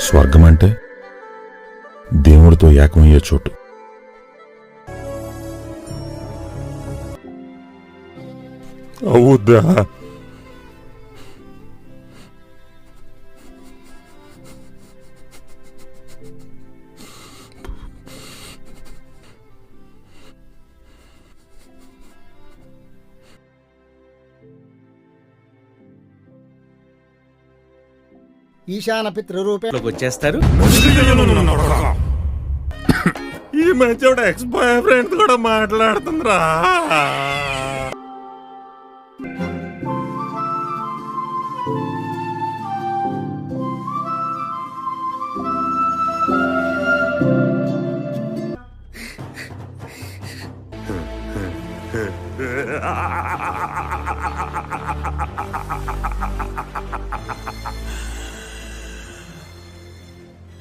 స్వర్గం అంటే దేవుడితో ఏకమయ్యే చోటు. అవుద్దా? ఈశాన పితృరూపే వచ్చేస్తారు. ఈ మధ్య ఎక్స్ బాయ్ ఫ్రెండ్ కూడా మాట్లాడుతుందిరా.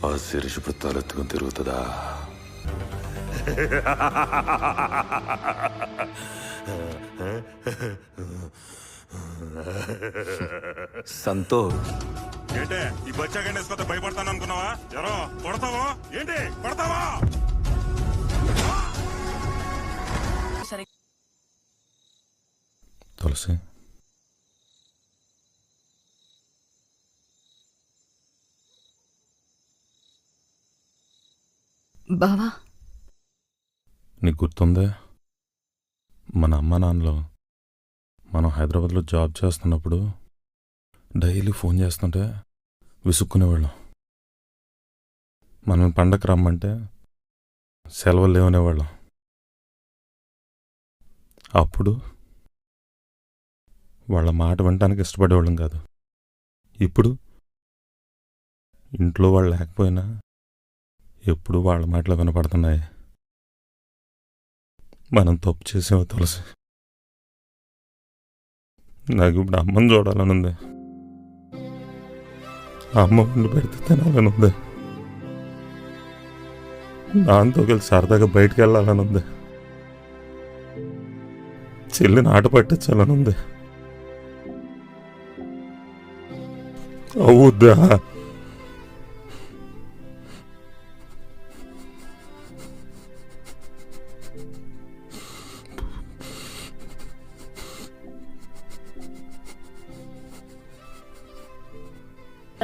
ఆ శిరీష్ తలెత్తుకుని తిరుగుతుందా? సంతో ఏంటే ఈ బచ్చాగండి వేసుకొస్తే భయపడతాను అనుకున్నావా? ఎవరో కొడతావా ఏంటి? కొడతావా? తులసి, బావా, నీకు గుర్తుందే మన అమ్మ నాన్నలో మనం హైదరాబాద్లో జాబ్ చేస్తున్నప్పుడు డైలీ ఫోన్ చేస్తుంటే విసుక్కునేవాళ్ళం. మనం పండగ రమ్మంటే సెలవులు లేవనేవాళ్ళం. అప్పుడు వాళ్ళ మాట వినటానికి ఇష్టపడేవాళ్ళం కాదు. ఇప్పుడు ఇంట్లో వాళ్ళు లేకపోయినా ఎప్పుడు వాళ్ళ మాటలు వినపడుతున్నాయి. మనం తప్పు చేసామో తులసి. నాకు ఇప్పుడు అమ్మని చూడాలని ఉంది. అమ్మ వండి పెడితే తినాలని ఉంది. దాంతో కలిసి సరదాగా బయటికి వెళ్ళాలని ఉంది. చెల్లిని ఆట పట్టించాలని ఉంది. అవుద్దా?